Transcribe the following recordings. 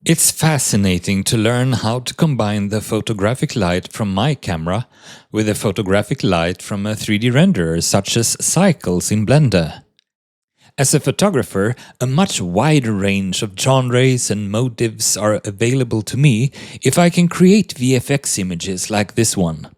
It's fascinating to learn how to combine the photographic light from my camera with the photographic light from a 3D renderer such as Cycles in Blender. As a photographer, a much wider range of genres and motives are available to me if I can create VFX images like this one.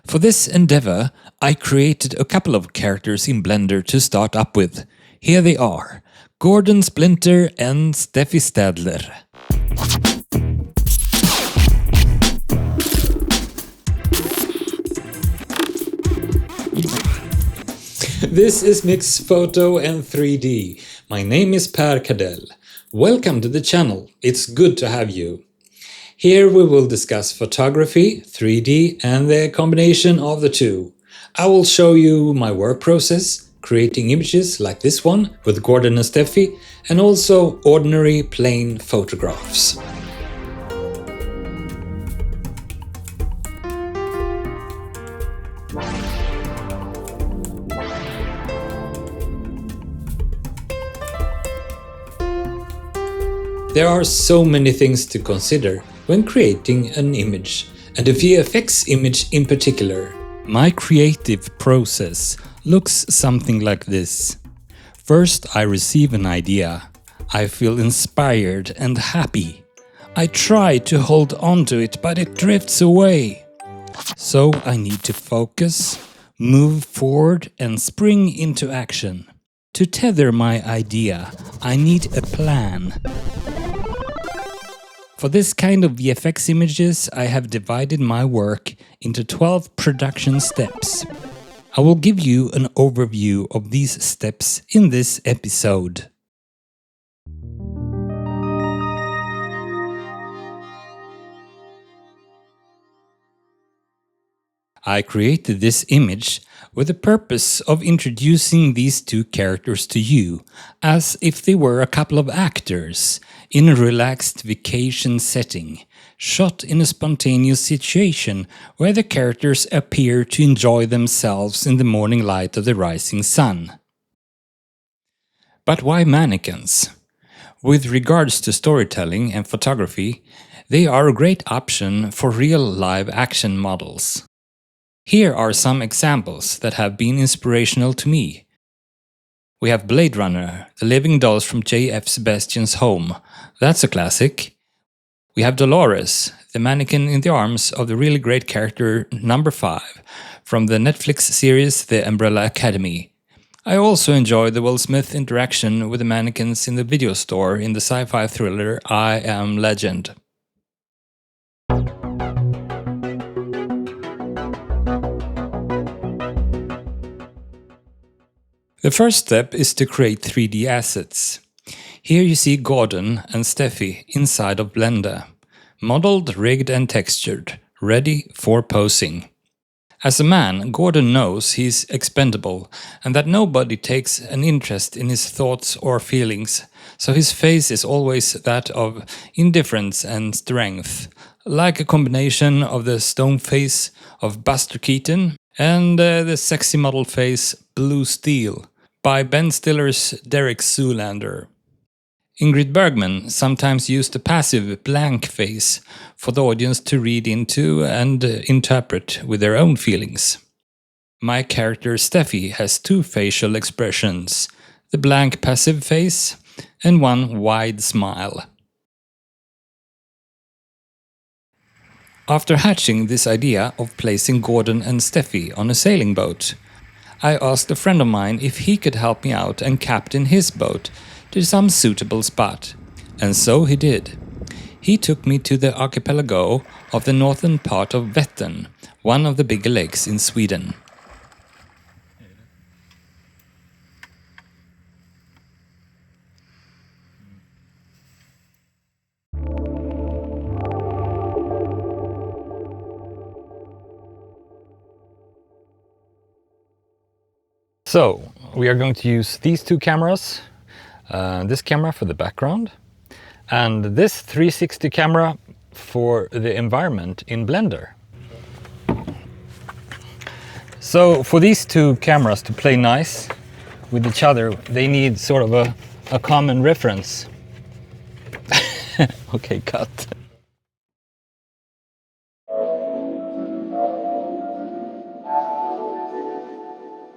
For this endeavor, I created a couple of characters in Blender to start up with. Here they are, Gordon Splinter and Stefi Staedler. This is Mix Photo and 3D. My name is Per Cadell. Welcome to the channel. It's good to have you. Here we will discuss photography, 3D and the combination of the two. I will show you my work process, creating images like this one with Gordon and Stefi, and also ordinary plain photographs. There are so many things to consider when creating an image, and a VFX image in particular. My creative process looks something like this. First, I receive an idea. I feel inspired and happy. I try to hold on to it, but it drifts away. So I need to focus, move forward and spring into action. To tether my idea, I need a plan. For this kind of VFX images, I have divided my work into 12 production steps. I will give you an overview of these steps in this episode. I created this image with the purpose of introducing these two characters to you, as if they were a couple of actors in a relaxed vacation setting, shot in a spontaneous situation where the characters appear to enjoy themselves in the morning light of the rising sun. But why mannequins? With regards to storytelling and photography, they are a great option for real live action models. Here are some examples that have been inspirational to me. We have Blade Runner, the living dolls from J.F. Sebastian's home. That's a classic. We have Dolores, the mannequin in the arms of the really great character number 5 from the Netflix series The Umbrella Academy. I also enjoy the Will Smith interaction with the mannequins in the video store in the sci-fi thriller I Am Legend. The first step is to create 3D assets. Here you see Gordon and Stefi inside of Blender, modeled, rigged and textured, ready for posing. As a man, Gordon knows he's expendable and that nobody takes an interest in his thoughts or feelings, so his face is always that of indifference and strength, like a combination of the stone face of Buster Keaton and the sexy model face Blue Steel by Ben Stiller's Derek Zoolander. Ingrid Bergman sometimes used a passive blank face for the audience to read into and interpret with their own feelings. My character Stefi has two facial expressions, the blank passive face and one wide smile. After hatching this idea of placing Gordon and Stefi on a sailing boat, I asked a friend of mine if he could help me out and captain his boat to some suitable spot, and so he did. He took me to the archipelago of the northern part of Vättern, one of the bigger lakes in Sweden. So, we are going to use these two cameras, this camera for the background, and this 360 camera for the environment in Blender. So, for these two cameras to play nice with each other, they need sort of a common reference. Okay, cut.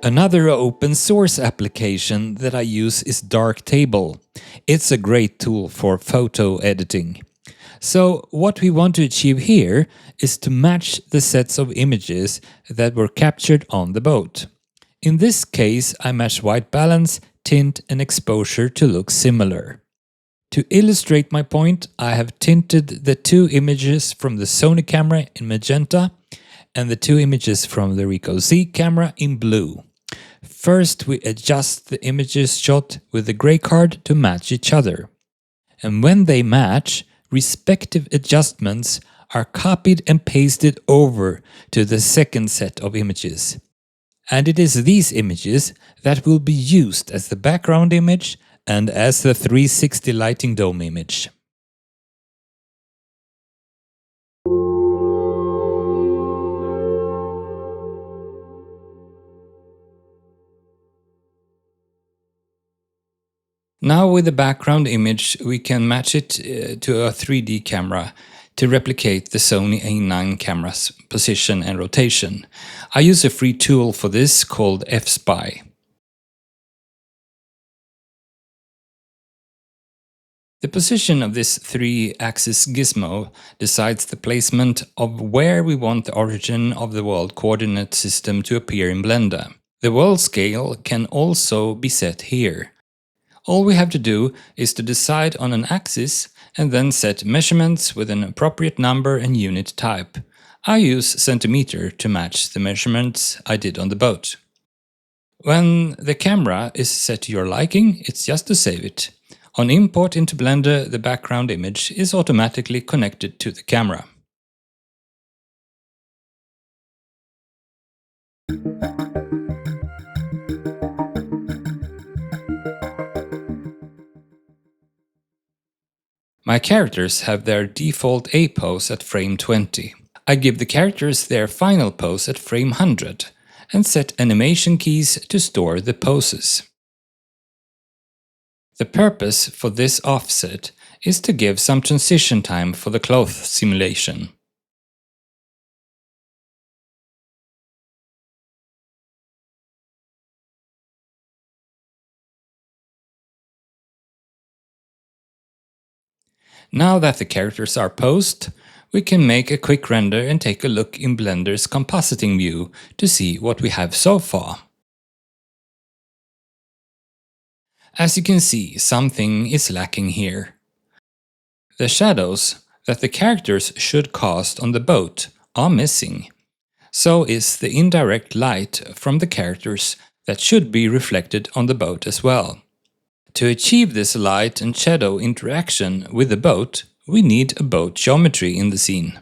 Another open source application that I use is Darktable. It's a great tool for photo editing. So what we want to achieve here is to match the sets of images that were captured on the boat. In this case, I match white balance, tint and exposure to look similar. To illustrate my point, I have tinted the two images from the Sony camera in magenta and the two images from the Ricoh Z camera in blue. First, we adjust the images shot with the gray card to match each other. And when they match, respective adjustments are copied and pasted over to the second set of images. And it is these images that will be used as the background image and as the 360 lighting dome image. Now with the background image we can match it to a 3D camera to replicate the Sony A9 camera's position and rotation. I use a free tool for this called fSpy. The position of this 3-axis gizmo decides the placement of where we want the origin of the world coordinate system to appear in Blender. The world scale can also be set here. All we have to do is to decide on an axis and then set measurements with an appropriate number and unit type. I use centimeter to match the measurements I did on the boat. When the camera is set to your liking, it's just to save it. On import into Blender, the background image is automatically connected to the camera. My characters have their default A pose at frame 20. I give the characters their final pose at frame 100 and set animation keys to store the poses. The purpose for this offset is to give some transition time for the cloth simulation. Now that the characters are posed, we can make a quick render and take a look in Blender's compositing view to see what we have so far. As you can see, something is lacking here. The shadows that the characters should cast on the boat are missing. So is the indirect light from the characters that should be reflected on the boat as well. To achieve this light and shadow interaction with the boat, we need a boat geometry in the scene.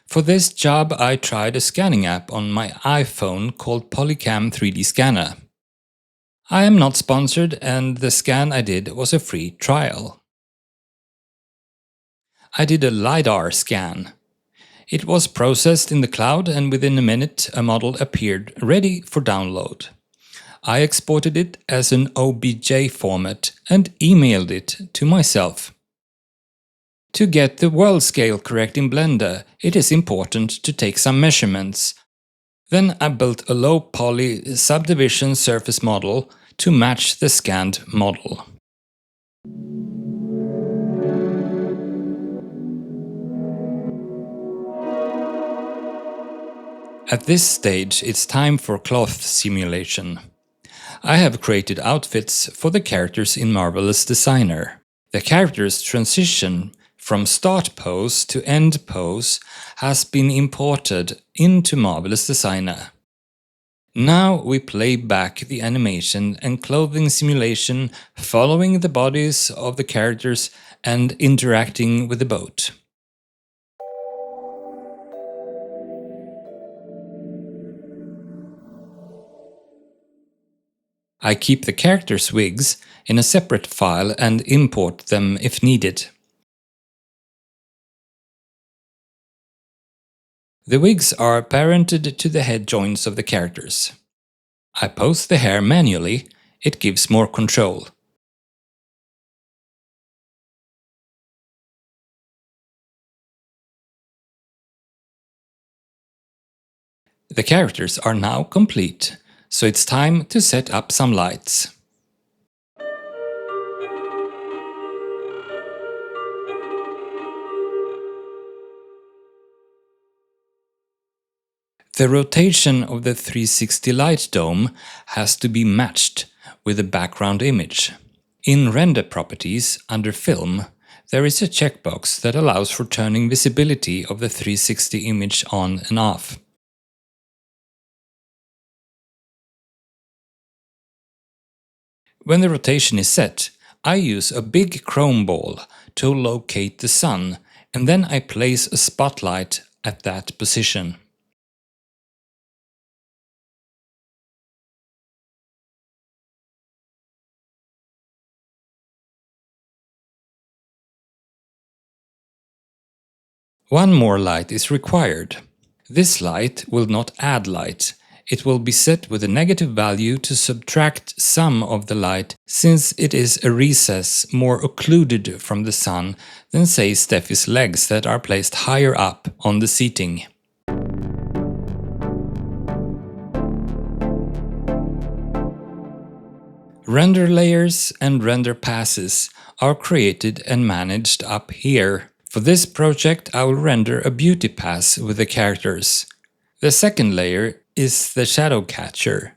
For this job I tried a scanning app on my iPhone called Polycam 3D Scanner. I am not sponsored and the scan I did was a free trial. I did a LiDAR scan. It was processed in the cloud and within a minute a model appeared ready for download. I exported it as an OBJ format and emailed it to myself. To get the world scale correct in Blender, it is important to take some measurements. Then I built a low poly subdivision surface model to match the scanned model. At this stage, it's time for cloth simulation. I have created outfits for the characters in Marvelous Designer. The characters' transition from start pose to end pose has been imported into Marvelous Designer. Now we play back the animation and clothing simulation following the bodies of the characters and interacting with the boat. I keep the characters' wigs in a separate file and import them if needed. The wigs are parented to the head joints of the characters. I pose the hair manually, it gives more control. The characters are now complete, so it's time to set up some lights. The rotation of the 360 light dome has to be matched with the background image. In Render Properties under Film, there is a checkbox that allows for turning visibility of the 360 image on and off. When the rotation is set, I use a big chrome ball to locate the sun, and then I place a spotlight at that position. One more light is required. This light will not add light. It will be set with a negative value to subtract some of the light, since it is a recess more occluded from the sun than, say, Stefi's legs that are placed higher up on the seating. Render layers and render passes are created and managed up here. For this project I will render a beauty pass with the characters. The second layer is the shadow catcher.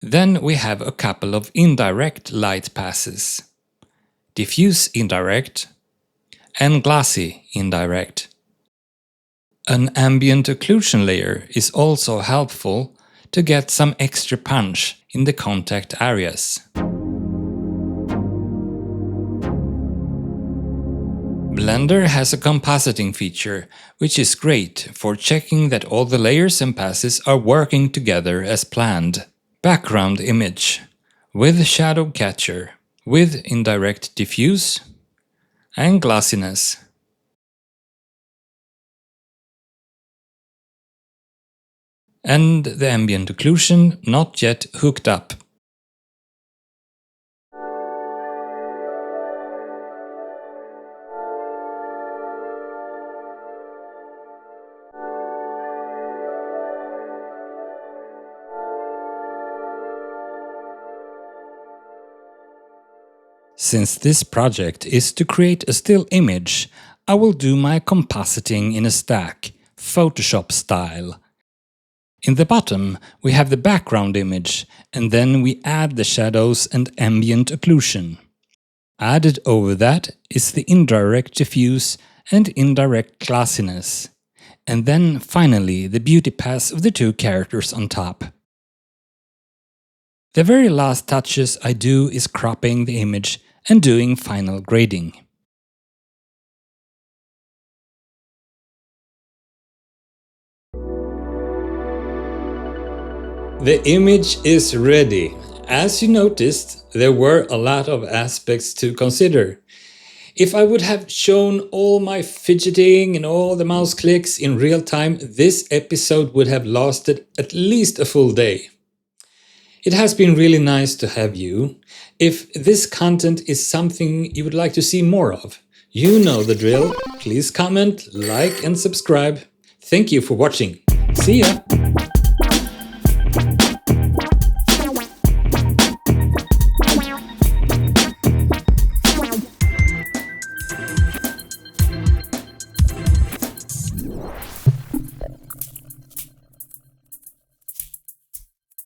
Then we have a couple of indirect light passes. Diffuse indirect and glossy indirect. An ambient occlusion layer is also helpful to get some extra punch in the contact areas. Blender has a compositing feature, which is great for checking that all the layers and passes are working together as planned. Background image with shadow catcher, with indirect diffuse and glossiness. And the ambient occlusion not yet hooked up. Since this project is to create a still image, I will do my compositing in a stack, Photoshop style. In the bottom we have the background image, and then we add the shadows and ambient occlusion. Added over that is the indirect diffuse and indirect glossiness, and then finally the beauty pass of the two characters on top. The very last touches I do is cropping the image and doing final grading. The image is ready. As you noticed, there were a lot of aspects to consider. If I would have shown all my fidgeting and all the mouse clicks in real time, this episode would have lasted at least a full day. It has been really nice to have you. If this content is something you would like to see more of, you know the drill. Please comment, like and subscribe. Thank you for watching. See ya!